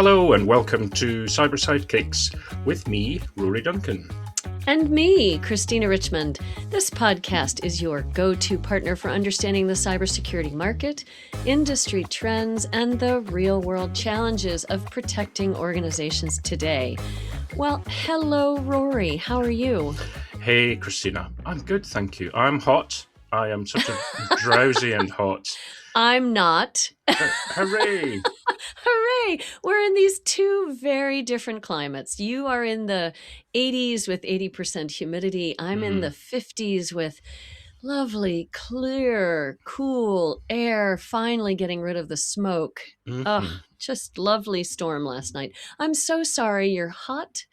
Hello and welcome to Cyber Sidekicks with me, Rory Duncan. And me, Christina Richmond. This podcast is your go-to partner for understanding the cybersecurity market, industry trends, and the real-world challenges of protecting organizations today. Well, hello, Rory. How are you? Hey, Christina. I'm good, thank you. I'm hot. I am sort of drowsy and hot. I'm not. Hooray! Hooray! We're in these two very different climates. You are in the 80s with 80% humidity. I'm in the 50s with lovely, clear, cool air, finally getting rid of the smoke. Just lovely storm last night. I'm so sorry you're hot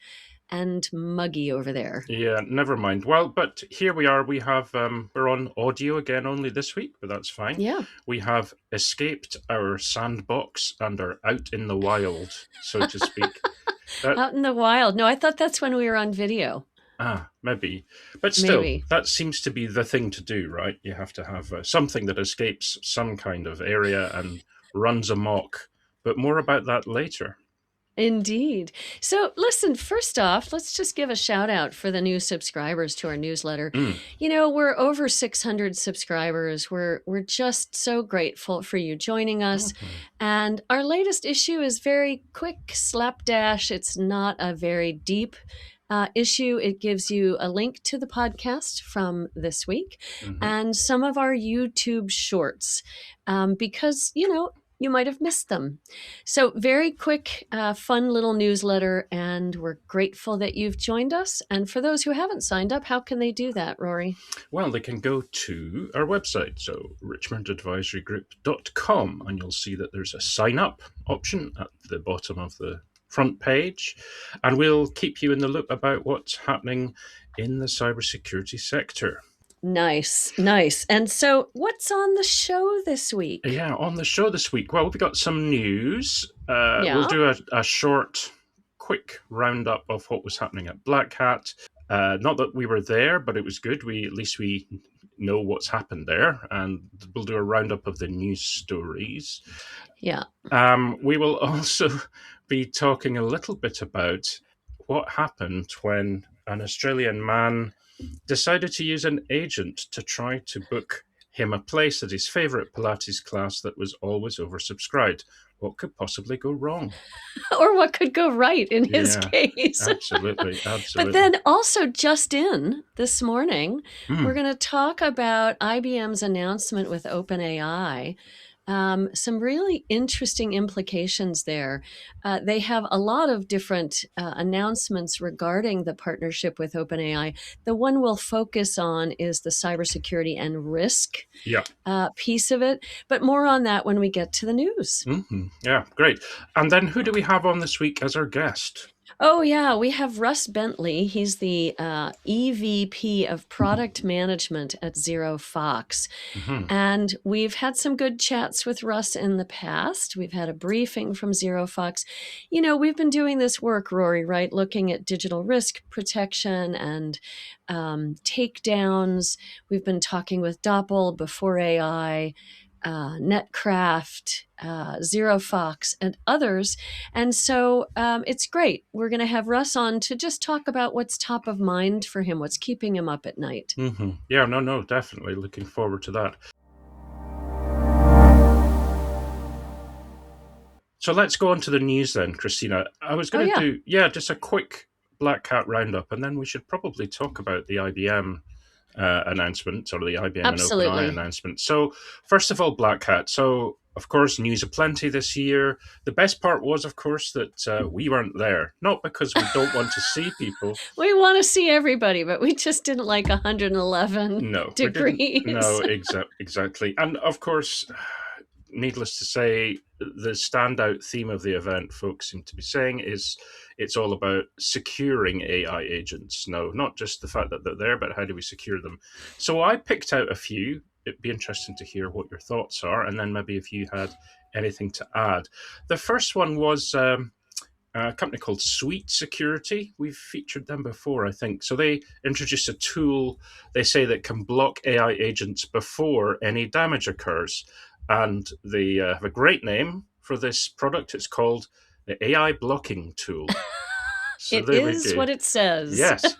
and muggy over there. Yeah, never mind. Well, but here we are. We have we're on audio again only this week, but that's fine. Yeah. We have escaped our sandbox and are out in the wild, so to speak. Out in the wild. No, I thought that's when we were on video. Maybe. But still, Maybe. that seems to be the thing to do, right? You have to have something that escapes some kind of area and runs amok. But more about that later. Indeed. So listen, first off, let's just give a shout out for the new subscribers to our newsletter. You know, we're over 600 subscribers. We're just so grateful for you joining us. And our latest issue is very quick, slapdash. It's not a very deep issue. It gives you a link to the podcast from this week and some of our YouTube shorts because, you know, you might have missed them. So very quick, fun little newsletter, and we're grateful that you've joined us. And for those who haven't signed up, how can they do that, Rory? Well, they can go to our website, so richmondadvisorygroup.com, and you'll see that there's a sign up option at the bottom of the front page, and we'll keep you in the loop about what's happening in the cybersecurity sector. Nice. And so what's on the show this week? Yeah, on the show this week, well, we've got some news. We'll do a short, quick roundup of what was happening at Black Hat. Not that we were there, but it was good. At least we know what's happened there, and we'll do a roundup of the news stories. Yeah. We will also be talking a little bit about what happened when an Australian man decided to use an agent to try to book him a place at his favourite Pilates class that was always oversubscribed. What could possibly go wrong? Or what could go right in his case. Absolutely. But then also just in this morning, we're going to talk about IBM's announcement with OpenAI. Some really interesting implications there. They have a lot of different announcements regarding the partnership with OpenAI. The one we'll focus on is the cybersecurity and risk piece of it, but more on that when we get to the news. Yeah, great. And then who do we have on this week as our guest? Oh, yeah, we have Russ Bentley. He's the EVP of Product Management at ZeroFox. And we've had some good chats with Russ in the past. We've had a briefing from ZeroFox. You know, we've been doing this work, Rory, right? Looking at digital risk protection and takedowns. We've been talking with Doppel, Before AI, Netcraft, ZeroFox, and others. And so it's great. We're going to have Russ on to just talk about what's top of mind for him, what's keeping him up at night. Yeah, no, definitely. Looking forward to that. So let's go on to the news then, Christina. I was going to do just a quick Black Hat roundup, and then we should probably talk about the IBM announcement, or the IBM and OpenAI announcement. So first of all, Black Hat. So of course, news aplenty this year. The best part was, of course, that we weren't there. Not because we don't want to see people. We want to see everybody, but we just didn't like 111 degrees. No, exactly. And of course, needless to say, the standout theme of the event, folks seem to be saying, is it's all about securing AI agents. No, not just the fact that they're there, but how do we secure them? So I picked out a few. It'd be interesting to hear what your thoughts are, and then maybe if you had anything to add. The first one was a company called Sweet Security. We've featured them before, I think. So they introduced a tool, they say, that can block AI agents before any damage occurs. And they have a great name for this product. It's called the AI blocking tool. So It there we is go. what it says. Yes.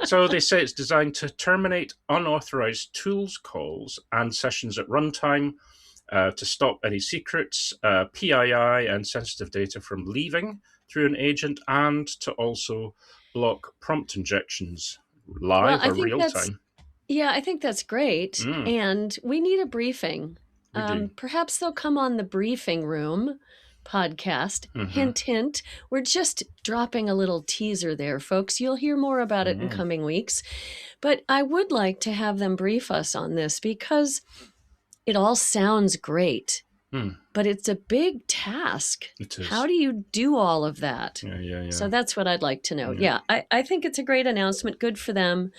So they say it's designed to terminate unauthorized tools calls and sessions at runtime, to stop any secrets, PII, and sensitive data from leaving through an agent, and to also block prompt injections Well, live I or think real that's time. yeah, I think that's great. And we need a briefing. We do. Perhaps they'll come on the Briefing Room podcast. Mhm. Hint, hint. We're just dropping a little teaser there, folks. You'll hear more about it in coming weeks. But I would like to have them brief us on this because it all sounds great, but it's a big task. It is. How do you do all of that? Yeah. So that's what I'd like to know. Yeah, I think it's a great announcement. Good for them.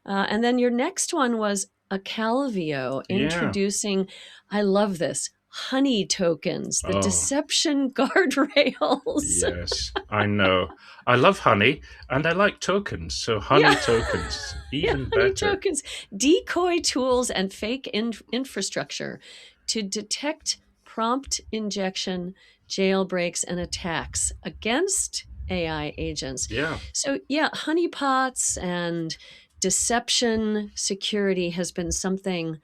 And then your next one was a Calvio introducing, I love this, honey tokens, the deception guardrails. Yes, I know. I love honey and I like tokens. So honey tokens, even honey better. tokens, decoy tools and fake infrastructure to detect prompt injection, jailbreaks, and attacks against AI agents. Yeah. So honeypots and deception security has been something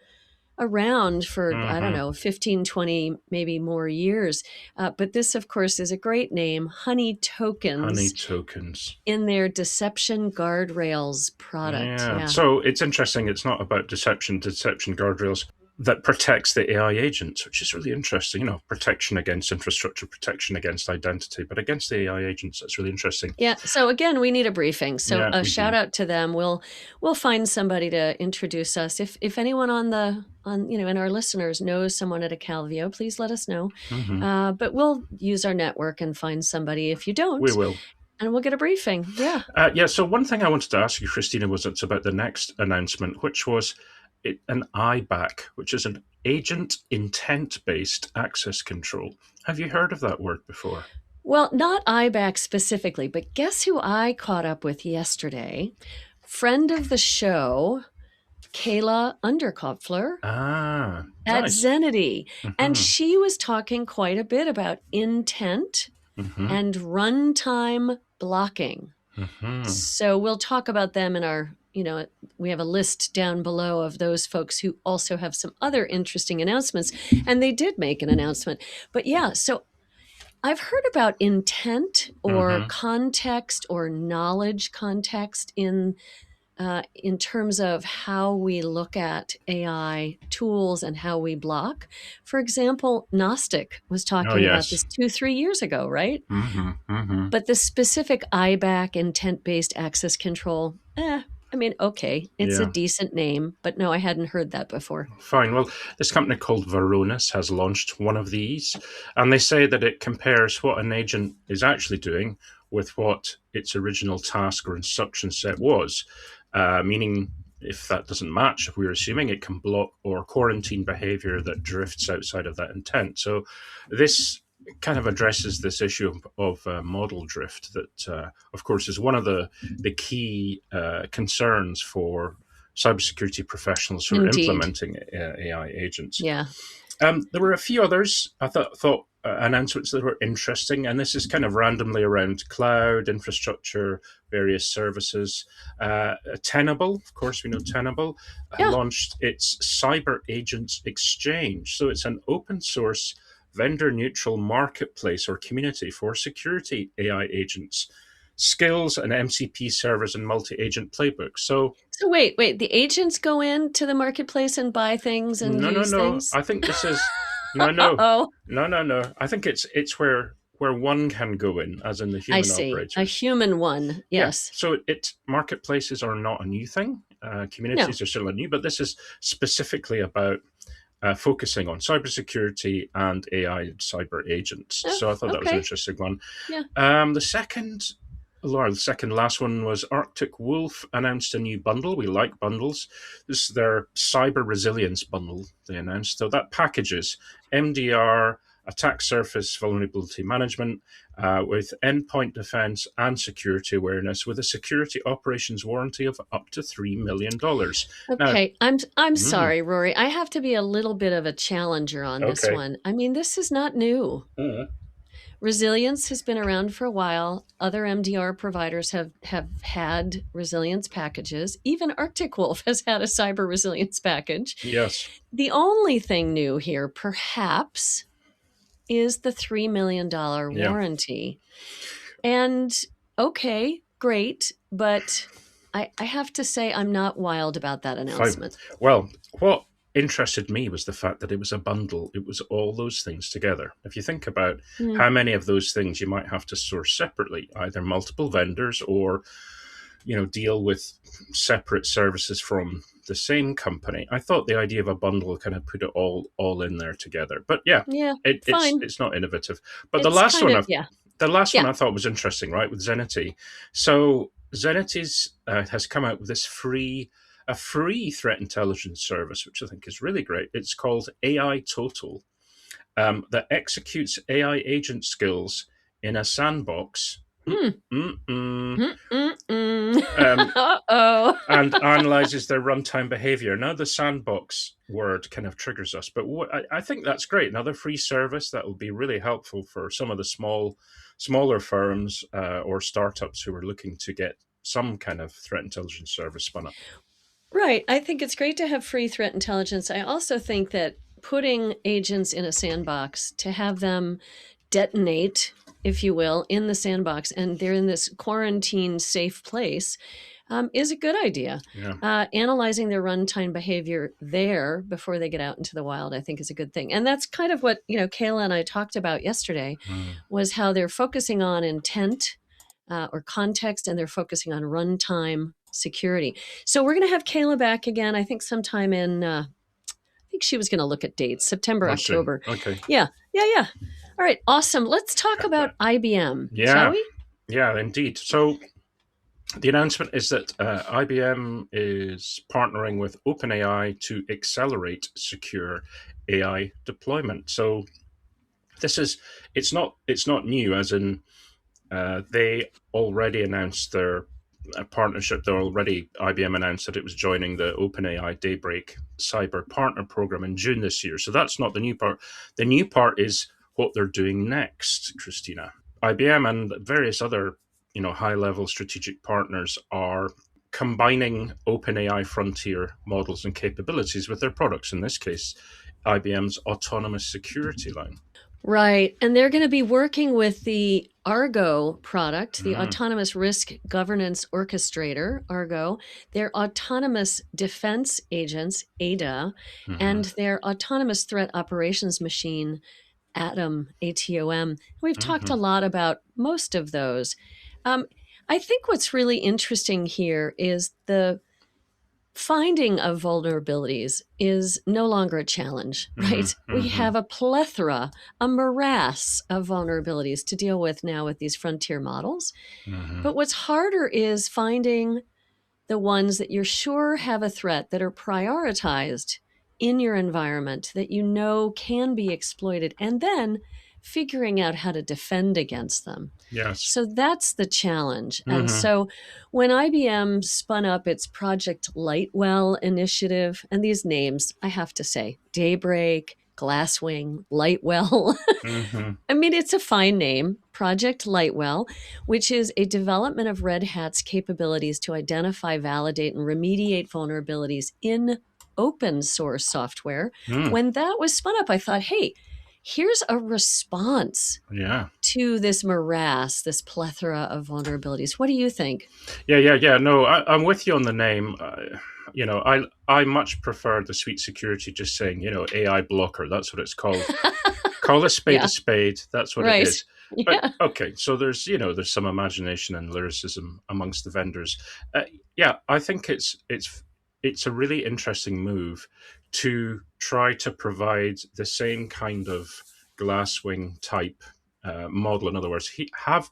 around for, I don't know, 15, 20, maybe more years. But this, of course, is a great name, Honey Tokens. Honey tokens. In their Deception Guardrails product. Yeah. So it's interesting. It's not about deception guardrails that protects the AI agents, which is really interesting. You know, protection against infrastructure, protection against identity, but against the AI agents, that's really interesting. Yeah. So again, we need a briefing. So a shout out to them. We'll find somebody to introduce us. If anyone in our listeners knows someone at a Calvio, please let us know. But we'll use our network and find somebody. If you don't, we will. And we'll get a briefing. Yeah. So one thing I wanted to ask you, Christina, was it's about the next announcement, which was an IBAC, which is an agent intent-based access control. Have you heard of that word before? Well, not IBAC specifically, but guess who I caught up with yesterday? Friend of the show, Kayla Underkopfler at nice. Zenity. And she was talking quite a bit about intent and runtime blocking. So we'll talk about them in our, we have a list down below of those folks who also have some other interesting announcements. And they did make an announcement. But so I've heard about intent or context or knowledge context in terms of how we look at AI tools and how we block. For example, Gnostic was talking about this 2-3 years ago, right? But the specific IBAC, intent-based access control, okay, it's a decent name, but no, I hadn't heard that before. Fine. Well, this company called Varonis has launched one of these, and they say that it compares what an agent is actually doing with what its original task or instruction set was, meaning if that doesn't match, we're assuming it can block or quarantine behavior that drifts outside of that intent. So this kind of addresses this issue of model drift that, of course, is one of the key concerns for cybersecurity professionals who are implementing AI agents. Yeah. There were a few others I thought announcements that were interesting, and this is kind of randomly around cloud, infrastructure, various services. Tenable, of course, we know Tenable, launched its Cyber Agents Exchange. So it's an open source, vendor-neutral marketplace or community for security AI agents, skills and MCP servers and multi-agent playbooks. So wait, the agents go into the marketplace and buy things and use things? I think this is no. I think it's where one can go in, as in the human operator. A human one, yes. So marketplaces are not a new thing. Communities are still new, but this is specifically about focusing on cybersecurity and AI cyber agents. So I thought that was an interesting one. Yeah. The second last one was Arctic Wolf announced a new bundle. We like bundles. This is their cyber resilience bundle they announced. So that packages MDR, attack surface vulnerability management, with endpoint defense and security awareness, with a security operations warranty of up to $3 million. Okay, now, I'm sorry, Rory. I have to be a little bit of a challenger on this one. I mean, this is not new. Resilience has been around for a while. Other MDR providers have had resilience packages. Even Arctic Wolf has had a cyber resilience package. Yes. The only thing new here, perhaps, is the $3 million warranty. And okay, great, but I have to say I'm not wild about that announcement. Well, what interested me was the fact that it was a bundle. It was all those things together. If you think about how many of those things you might have to source separately, either multiple vendors or, deal with separate services from the same company. I thought the idea of a bundle kind of put it all in there together. But fine. It's not innovative. But the last one I thought was interesting, right, with Zenity. So Zenity has come out with this free threat intelligence service, which I think is really great. It's called AI Total, that executes AI agent skills in a sandbox. And analyzes their runtime behavior. Now the sandbox word kind of triggers us, but I think that's great. Another free service that will be really helpful for some of the smaller firms or startups who are looking to get some kind of threat intelligence service spun up. Right. I think it's great to have free threat intelligence. I also think that putting agents in a sandbox, to have them detonate, if you will, in the sandbox, and they're in this quarantine safe place, is a good idea. Yeah. Analyzing their runtime behavior there before they get out into the wild, I think, is a good thing. And that's kind of what Kayla and I talked about yesterday, was how they're focusing on intent or context, and they're focusing on runtime security. So we're going to have Kayla back again, I think sometime in, I think she was going to look at dates, September, October. Okay. Yeah. All right. Awesome. Let's talk about IBM, shall we? Yeah, indeed. So the announcement is that IBM is partnering with OpenAI to accelerate secure AI deployment. So it's not new, as in they already announced their partnership. IBM announced that it was joining the OpenAI Daybreak Cyber Partner Program in June this year. So that's not the new part. The new part is what they're doing next, Christina. IBM and various other, high-level strategic partners are combining OpenAI frontier models and capabilities with their products. In this case, IBM's autonomous security line. Right. And they're going to be working with the Argo product, the Autonomous Risk Governance Orchestrator, Argo, their Autonomous Defense Agents, ADA, and their Autonomous Threat Operations Machine, ATOM, ATOM. We've talked a lot about most of those. I think what's really interesting here is the finding of vulnerabilities is no longer a challenge, right? We have a plethora, a morass of vulnerabilities to deal with now with these frontier models. But what's harder is finding the ones that you're sure have a threat, that are prioritized in your environment, that can be exploited, and then figuring out how to defend against them. Yes. So that's the challenge. And so when IBM spun up its Project Lightwell initiative, and these names, I have to say, Daybreak, Glasswing, Lightwell. I mean, it's a fine name, Project Lightwell, which is a development of Red Hat's capabilities to identify, validate, and remediate vulnerabilities in open source software. When that was spun up, I thought, hey, here's a response to this morass, this plethora of vulnerabilities. What do you think? Yeah. No, I'm with you on the name. I much prefer the sweet security just saying, AI blocker. That's what it's called. Call a spade a spade. That's what it is. But okay, so there's some imagination and lyricism amongst the vendors. I think it's a really interesting move to try to provide the same kind of Glasswing type model. In other words, have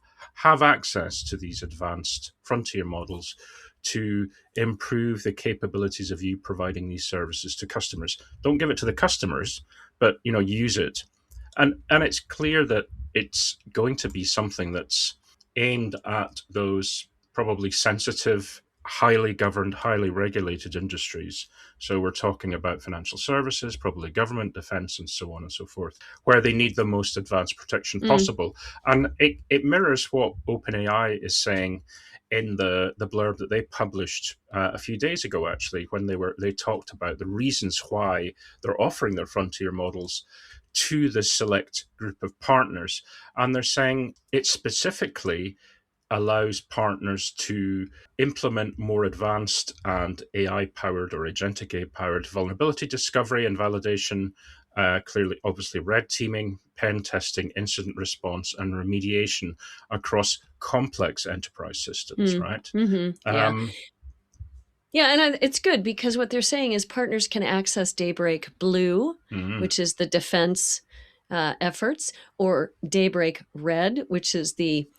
access to these advanced frontier models to improve the capabilities of you providing these services to customers. Don't give it to the customers, but use it. And it's clear that it's going to be something that's aimed at those probably sensitive highly governed, highly regulated industries. So we're talking about financial services, probably government, defense, and so on and so forth, where they need the most advanced protection possible. And it mirrors what OpenAI is saying in the blurb that they published a few days ago, actually, when they talked about the reasons why they're offering their frontier models to the select group of partners. And they're saying it specifically allows partners to implement more advanced and AI-powered or agentic AI-powered vulnerability discovery and validation, clearly, obviously, red teaming, pen testing, incident response, and remediation across complex enterprise systems, right? Yeah. Yeah, and it's good because what they're saying is partners can access Daybreak Blue, which is the defense efforts, or Daybreak Red, which is the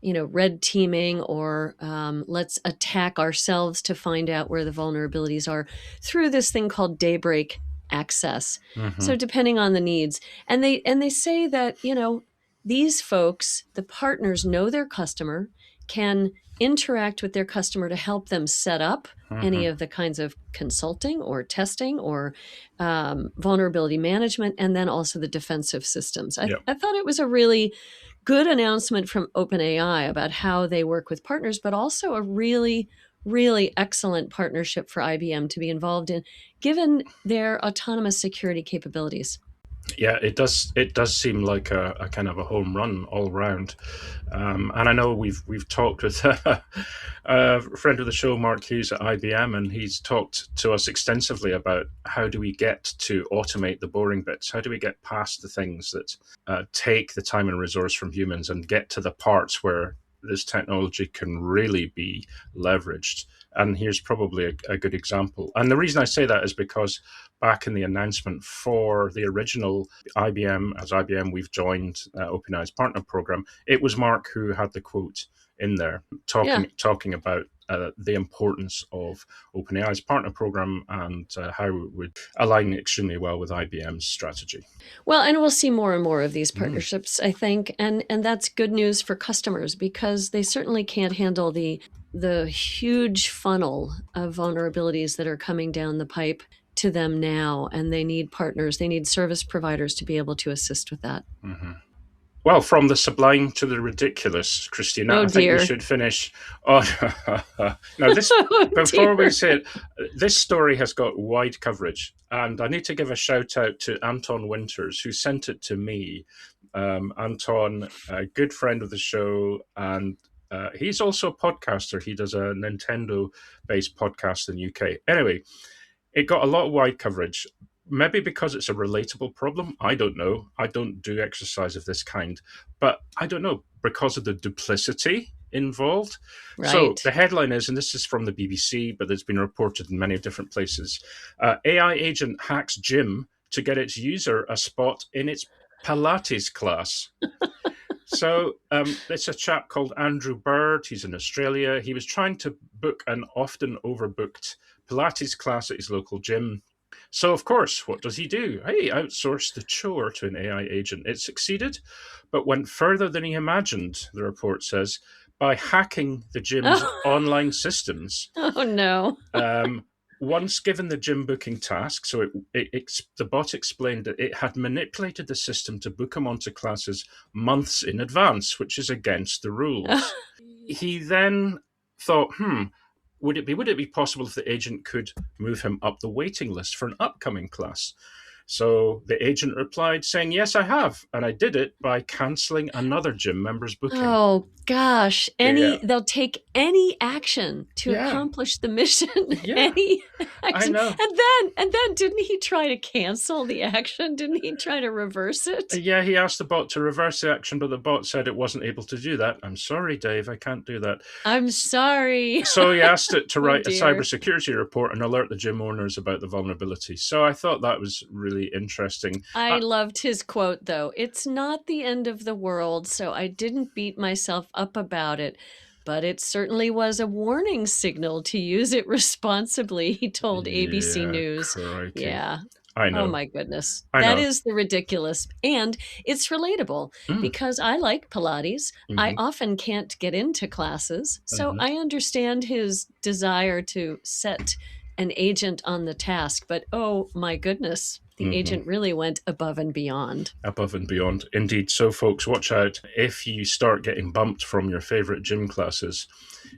red teaming, or let's attack ourselves to find out where the vulnerabilities are through this thing called Daybreak Access. So depending on the needs, and they say that these folks, the partners, know their customer, can interact with their customer to help them set up any of the kinds of consulting or testing or vulnerability management, and then also the defensive systems. I thought it was a really good announcement from OpenAI about how they work with partners, but also a really, really excellent partnership for IBM to be involved in, given their autonomous security capabilities. Yeah, it does seem like a kind of a home run all round. And I know we've talked with a friend of the show, Mark Hughes at IBM, and he's talked to us extensively about how do we get to automate the boring bits? How do we get past the things that take the time and resource from humans and get to the parts where this technology can really be leveraged? And here's probably a good example. And the reason I say that is because back in the announcement for the original IBM, as IBM, we've joined OpenAI's partner program, it was Mark who had the quote in there talking about the importance of OpenAI's partner program and how it would align extremely well with IBM's strategy. Well, and we'll see more and more of these partnerships, I think, and that's good news for customers because they certainly can't handle the huge funnel of vulnerabilities that are coming down the pipe to them now, and they need partners, they need service providers to be able to assist with that. Well, from the sublime to the ridiculous, Christina, I think we should finish on... Now, before we say it, this story has got wide coverage, and I need to give a shout out to Anton Winters, who sent it to me. Anton, a good friend of the show, and he's also a podcaster. He does a Nintendo-based podcast in the UK. Anyway, it got a lot of wide coverage. Maybe because it's a relatable problem. I don't know. I don't do exercise of this kind. But I don't know, because of the duplicity involved. Right. So the headline is, and this is from the BBC, but it's been reported in many different places, AI agent hacks gym to get its user a spot in its Pilates class. So it's a chap called Andrew Bird. He's in Australia. He was trying to book an often overbooked Pilates class at his local gym. So, of course, what does he do? He outsourced the chore to an AI agent. It succeeded, but went further than he imagined, the report says, by hacking the gym's online systems. Oh, no. Once given the gym booking task, so the bot explained that it had manipulated the system to book him onto classes months in advance, which is against the rules. He then thought, would it be possible if the agent could move him up the waiting list for an upcoming class? So the agent replied saying, yes, I have. And I did it by cancelling another gym member's booking. Oh, gosh. They'll take any action to accomplish the mission. Any action. I know. And then didn't he try to cancel the action? Didn't he try to reverse it? Yeah, he asked the bot to reverse the action, but the bot said it wasn't able to do that. I'm sorry, Dave, I can't do that. I'm sorry. So he asked it to write a cybersecurity report and alert the gym owners about the vulnerability. So I thought that was really interesting. I loved his quote, though. It's not the end of the world, so I didn't beat myself up about it. But it certainly was a warning signal to use it responsibly, he told ABC News. Crikey. Yeah. I Oh know. my goodness. I That know. is the ridiculous. And it's relatable Mm, because I like Pilates. I hmm often can't get into classes. So hmm I understand his desire to set an agent on the task. But oh my goodness, the hmm agent really went above and beyond. Above and beyond. Indeed. So, folks, watch out. If you start getting bumped from your favorite gym classes,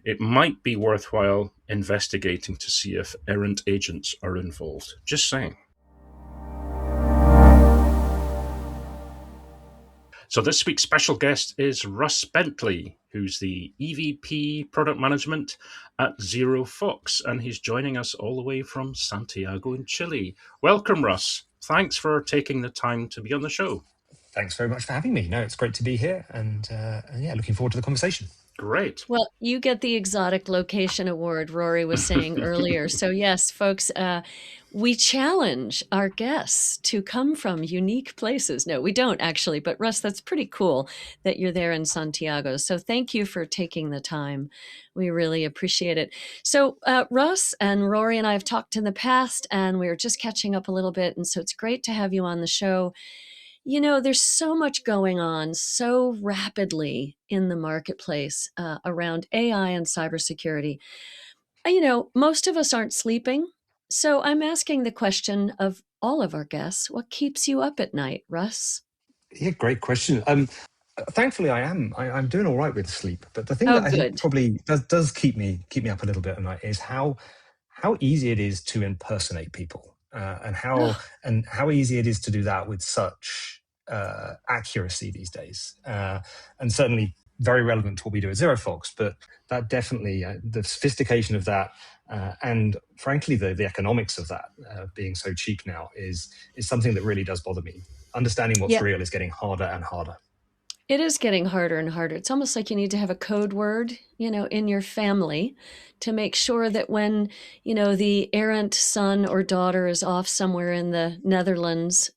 it might be worthwhile investigating to see if errant agents are involved. Just saying. So this week's special guest is Russ Bentley, who's the EVP Product Management at ZeroFox, and he's joining us all the way from Santiago in Chile. Welcome, Russ. Thanks for taking the time to be on the show. Thanks very much for having me. No, it's great to be here, and yeah, looking forward to the conversation. Great. Well, you get the exotic location award, Rory was saying earlier. So, yes, folks, we challenge our guests to come from unique places. No, we don't actually, but Russ, that's pretty cool that you're there in Santiago. So, thank you for taking the time. We really appreciate it. So, Russ and Rory and I have talked in the past, and we were just catching up a little bit. And so, it's great to have you on the show. You know, there's so much going on so rapidly in the marketplace around AI and cybersecurity. You know, most of us aren't sleeping. So I'm asking the question of all of our guests, what keeps you up at night, Russ? Yeah, great question. Thankfully, I'm doing all right with sleep. But the thing Oh, that I think good. probably does keep me up a little bit at night is how easy it is to impersonate people, and how easy it is to do that with such accuracy these days. And certainly very relevant to what we do at ZeroFox. But that definitely the sophistication of that. And frankly, the economics of that being so cheap now is something that really does bother me. Understanding what's Yeah, real is getting harder and harder. it is getting harder and harder. It's almost like you need to have a code word, in your family to make sure that when, the errant son or daughter is off somewhere in the Netherlands,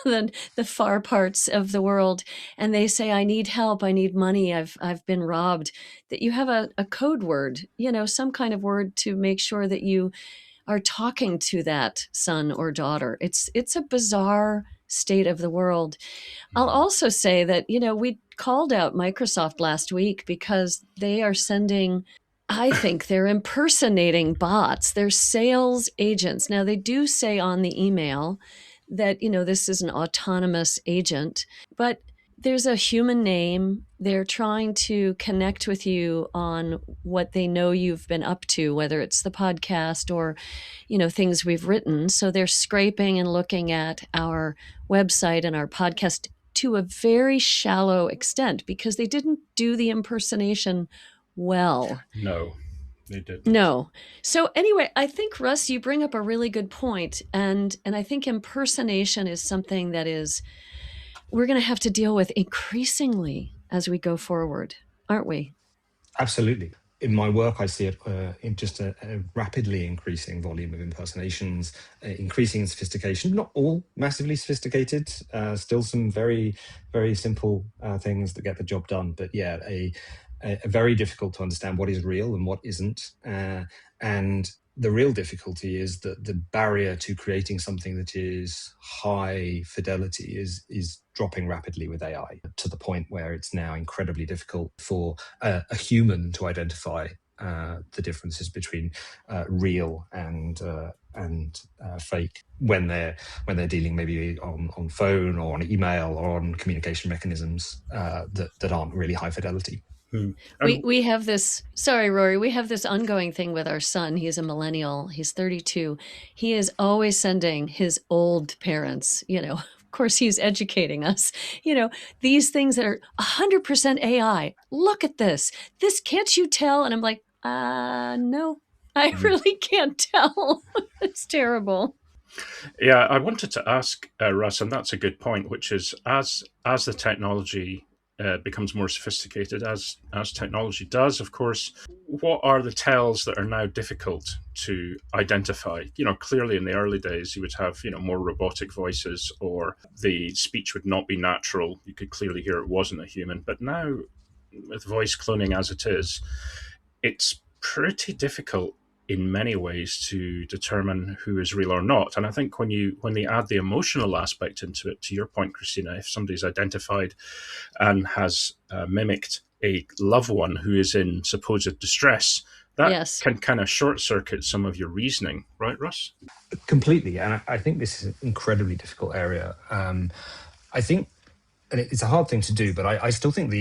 the far parts of the world, and they say, I need help, I need money, I've been robbed, that you have a code word, some kind of word to make sure that you are talking to that son or daughter. It's a bizarre state of the world. I'll Mhm. also say that, we called out Microsoft last week because they are sending, I think they're impersonating bots. They're sales agents. Now, they do say on the email that, this is an autonomous agent, but there's a human name. They're trying to connect with you on what they know you've been up to, whether it's the podcast or, things we've written. So they're scraping and looking at our website and our podcast to a very shallow extent because they didn't do the impersonation well. No, they didn't. No. So anyway, I think Russ, you bring up a really good point, and I think impersonation is something that is we're going to have to deal with increasingly as we go forward, aren't we? Absolutely. In my work, I see it in just a rapidly increasing volume of impersonations, increasing in sophistication. Not all massively sophisticated. Still some very, very simple things that get the job done. But yeah, a very difficult to understand what is real and what isn't. And the real difficulty is that the barrier to creating something that is high fidelity is dropping rapidly with AI to the point where it's now incredibly difficult for a human to identify the differences between real and fake when they're dealing maybe on phone or on email or on communication mechanisms that aren't really high fidelity. Hmm. We And we have this, sorry, Rory, we have this ongoing thing with our son. He's a millennial. He's 32. He is always sending his old parents, of course he's educating us, these things that are 100% AI. Look at this. This can't you tell? And I'm like, no, I mm, really can't tell. It's terrible. yeah, I wanted to ask Russ, and that's a good point, which is as the technology becomes more sophisticated, as technology does, of course, what are the tells that are now difficult to identify? Clearly in the early days, you would have more robotic voices, or the speech would not be natural. You could clearly hear it wasn't a human. But now, with voice cloning as it is, it's pretty difficult in many ways to determine who is real or not. And I think when they add the emotional aspect into it, to your point, Christina, if somebody's identified and has mimicked a loved one who is in supposed distress, that Yes. can kind of short circuit some of your reasoning, right, Russ? Completely. And I think this is an incredibly difficult area. I think, and it's a hard thing to do, but I still think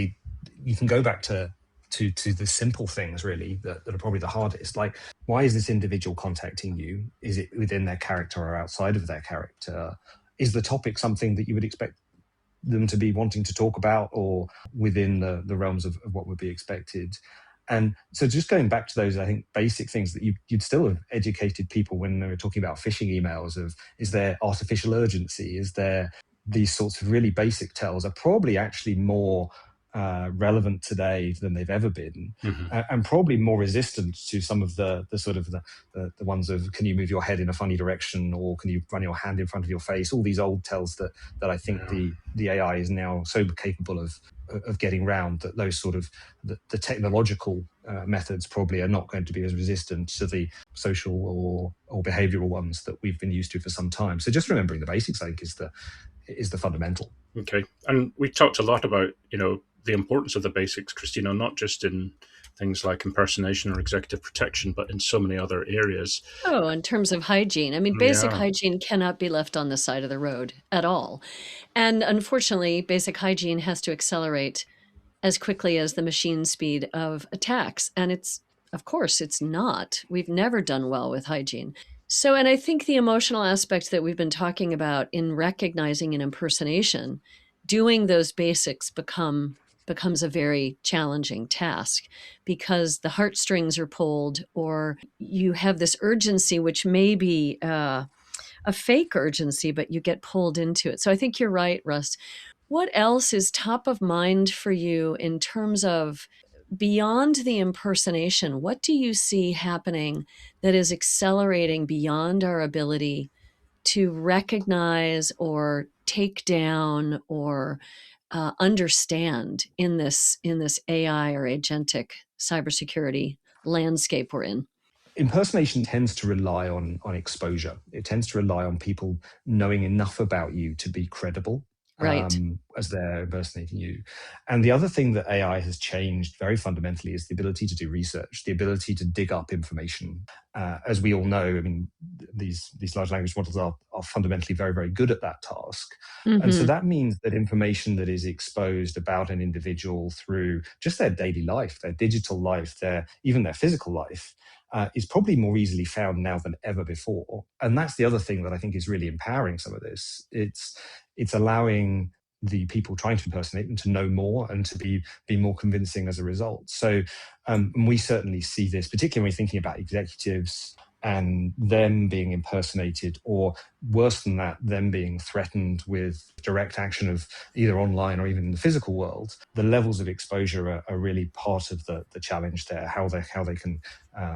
you can go back to the simple things really that are probably the hardest. Like, why is this individual contacting you? Is it within their character or outside of their character? Is the topic something that you would expect them to be wanting to talk about, or within the realms of what would be expected? And so just going back to those, I think, basic things that you'd still have educated people when they were talking about phishing emails of, is there artificial urgency? Is there these sorts of really basic tells are probably actually more relevant today than they've ever been, and probably more resistant to some of the sort of the ones of, can you move your head in a funny direction, or can you run your hand in front of your face? All these old tells that I think the AI is now so capable of getting round, that those sort of the technological methods probably are not going to be as resistant to the social or behavioral ones that we've been used to for some time. So just remembering the basics, I think, is the fundamental. Okay. And we talked a lot about, the importance of the basics, Christina, not just in things like impersonation or executive protection, but in so many other areas. Oh, in terms of hygiene. I mean, basic hygiene cannot be left on the side of the road at all. And unfortunately, basic hygiene has to accelerate as quickly as the machine speed of attacks. And of course, it's not. We've never done well with hygiene. So, and I think the emotional aspect that we've been talking about in recognizing an impersonation, doing those basics becomes a very challenging task, because the heartstrings are pulled, or you have this urgency, which may be a fake urgency, but you get pulled into it. So I think you're right, Russ. What else is top of mind for you in terms of, beyond the impersonation, what do you see happening that is accelerating beyond our ability to recognize or take down or understand in this AI or agentic cybersecurity landscape we're in? Impersonation tends to rely on exposure. It tends to rely on people knowing enough about you to be credible, Right. as they're impersonating you. And the other thing that AI has changed very fundamentally is the ability to do research, the ability to dig up information. As we all know, I mean, these large language models are fundamentally very, very good at that task. And so that means that information that is exposed about an individual through just their daily life, their digital life, even their physical life, is probably more easily found now than ever before. And that's the other thing that I think is really empowering some of this. It's allowing the people trying to impersonate them to know more and to be more convincing as a result. So we certainly see this, particularly when we're thinking about executives and them being impersonated, or worse than that, them being threatened with direct action of either online or even in the physical world. The levels of exposure are really part of the challenge there, how they can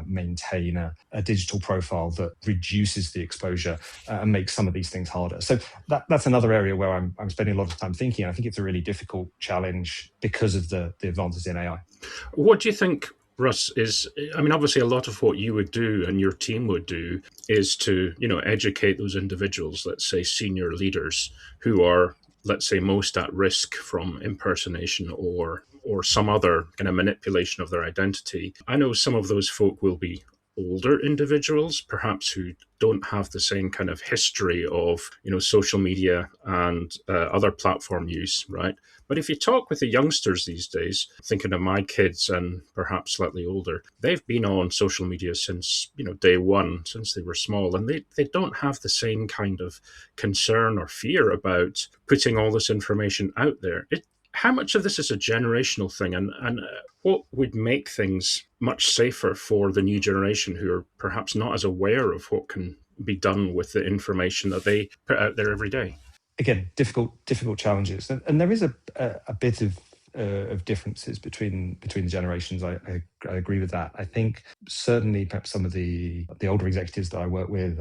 maintain a digital profile that reduces the exposure and makes some of these things harder. So that's another area where I'm spending a lot of time thinking. I think it's a really difficult challenge because of the advances in AI. What do you think, Russ, obviously a lot of what you would do and your team would do is to, educate those individuals, let's say senior leaders who are, let's say, most at risk from impersonation or some other kind of manipulation of their identity. I know some of those folk will be older individuals, perhaps, who don't have the same kind of history of, social media and other platform use, right? But if you talk with the youngsters these days, thinking of my kids and perhaps slightly older, they've been on social media since, day one, since they were small, and they don't have the same kind of concern or fear about putting all this information out there. How much of this is a generational thing, and what would make things much safer for the new generation who are perhaps not as aware of what can be done with the information that they put out there every day? Again, difficult challenges, and there is a bit of of differences between the generations. I agree with that. I think certainly perhaps some of the older executives that I work with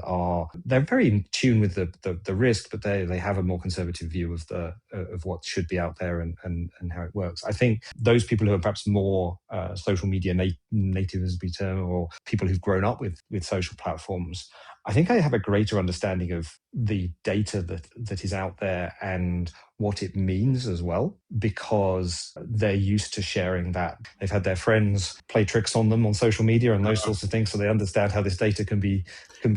they're very in tune with the risk, but they have a more conservative view of what should be out there and how it works. I think those people who are perhaps more social media native, as we term, or people who've grown up with social platforms, I think I have a greater understanding of the data that is out there and what it means as well, because they're used to sharing that. They've had their friends play tricks on them on social media and those sorts of things, so they understand how this data can be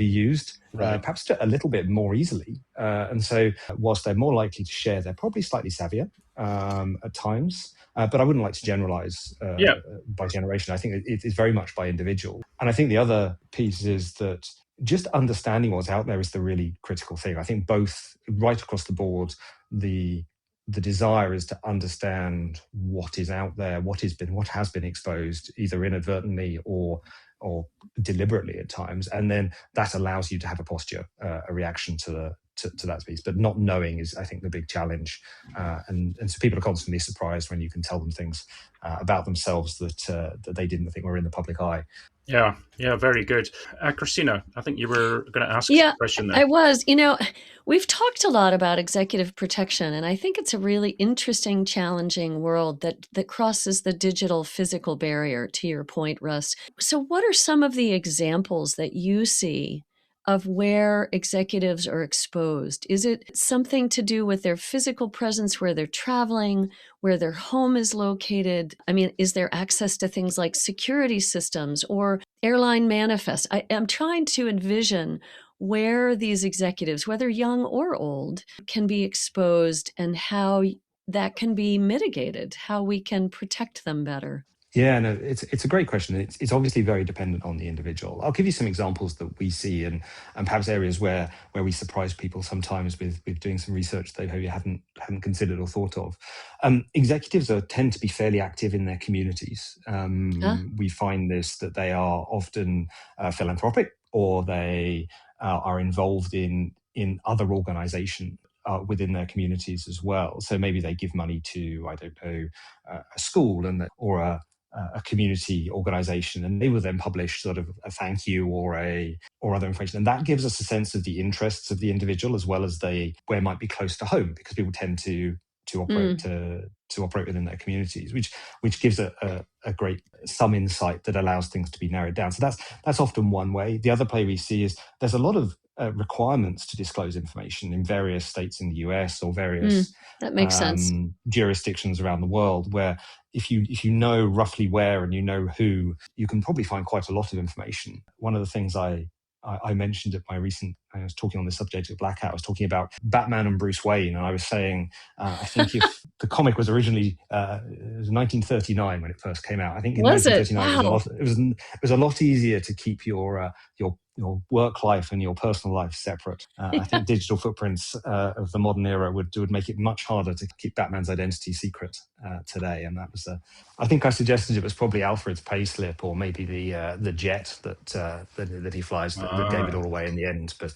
used. Right. Perhaps a little bit more easily. And so whilst they're more likely to share, they're probably slightly savvier at times. But I wouldn't like to generalize by generation. I think it's very much by individual. And I think the other piece is that just understanding what's out there is the really critical thing. I think both right across the board, the desire is to understand what is out there, what has been exposed, either inadvertently or deliberately at times, and then that allows you to have a posture, a reaction to that piece. But not knowing is, I think, the big challenge, and so people are constantly surprised when you can tell them things about themselves that they didn't think were in the public eye. Yeah, very good. Christina, I think you were going to ask a question there. I was. We've talked a lot about executive protection, and I think it's a really interesting, challenging world that crosses the digital physical barrier, to your point, Russ. So what are some of the examples that you see of where executives are exposed? Is it something to do with their physical presence, where they're traveling, where their home is located? I mean, is there access to things like security systems or airline manifests? I'm trying to envision where these executives, whether young or old, can be exposed and how that can be mitigated, how we can protect them better. Yeah, no, it's a great question. It's obviously very dependent on the individual. I'll give you some examples that we see and perhaps areas where we surprise people sometimes with doing some research they maybe hadn't considered or thought of. Executives tend to be fairly active in their communities. We find that they are often philanthropic, or they are involved in other organizations within their communities as well. So maybe they give money to, I don't know, a school or a community organization, and they will then publish sort of a thank you or other information, and that gives us a sense of the interests of the individual as well as where might be close to home, because people tend to operate to operate within their communities, which gives some insight that allows things to be narrowed down. So that's often one way. The other play we see is there's a lot of requirements to disclose information in various states in the US or various that makes sense. Jurisdictions around the world, where if you know roughly where and you know who, you can probably find quite a lot of information. One of the things I mentioned at I was talking on this subject at Blackout, I was talking about Batman and Bruce Wayne, and I was saying, I think if the comic was originally, it was 1939 when it first came out. I think in 1939 Wow. it was a lot easier to keep your work life and your personal life separate. I think digital footprints of the modern era would would make it much harder to keep Batman's identity secret today. And that was, I think I suggested it was probably Alfred's payslip or maybe the jet that he flies that gave it all away in the end. But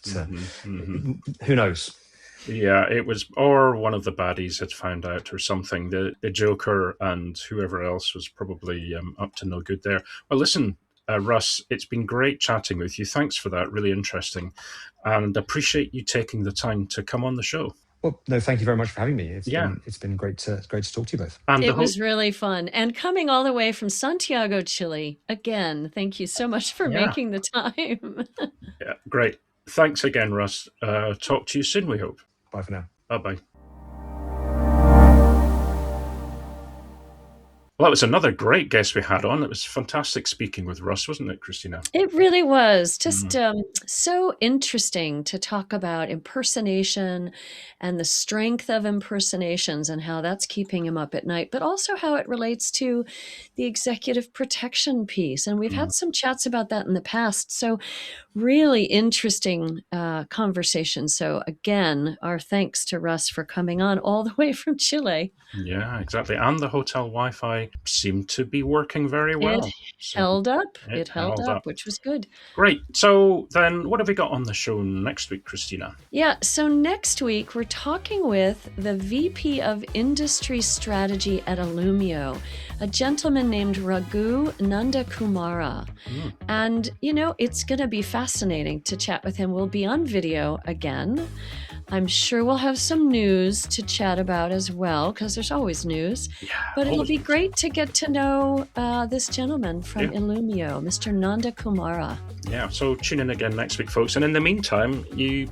who knows? Yeah, it was, or one of the baddies had found out or something. The Joker and whoever else was probably up to no good there. Well, listen, Russ, it's been great chatting with you. Thanks for that. Really interesting. And appreciate you taking the time to come on the show. Well, no, thank you very much for having me. It's been great to talk to you both. And it was really fun. And coming all the way from Santiago, Chile, again, thank you so much for making the time. Yeah, great. Thanks again, Russ. Talk to you soon, we hope. Bye for now. Bye-bye. Well, that was another great guest we had on. It was fantastic speaking with Russ, wasn't it, Christina? It really was. Just so interesting to talk about impersonation and the strength of impersonations and how that's keeping him up at night, but also how it relates to the executive protection piece. And we've had some chats about that in the past. So really interesting conversation. So again, our thanks to Russ for coming on all the way from Chile. Yeah, exactly. And the hotel Wi-Fi Wi-Fi seemed to be working very well. It held up. it It held held up, up. which was good. Great. So then what have we got on the show next week, Christina? Yeah, so next week we're talking with the VP of Industry Strategy at Illumio, a gentleman named Raghu Nandakumara. And, it's going to be fascinating to chat with him. We'll be on video again. I'm sure we'll have some news to chat about as well, because there's always news. Yeah, but it'll always be news. great to get to know this gentleman from Illumio, Mr. Nandakumara. Yeah, so tune in again next week, folks. And in the meantime, you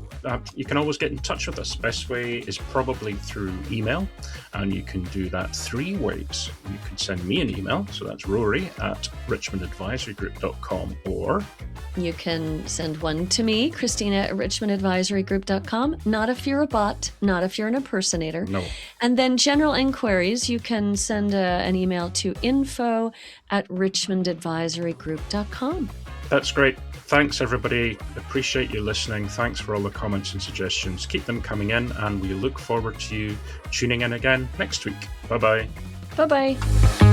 can always get in touch with us. Best way is probably through email, and you can do that 3 ways. You can send me an email, so that's Rory at richmondadvisorygroup.com, or you can send one to me, Christina at richmondadvisorygroup.com. Not if you're a bot, not if you're an impersonator. no. And then general inquiries, you can send an email to info@richmondadvisorygroup.com. That's great. Thanks, everybody. Appreciate you listening. Thanks for all the comments and suggestions. Keep them coming in, and we look forward to you tuning in again next week. Bye-bye. Bye-bye.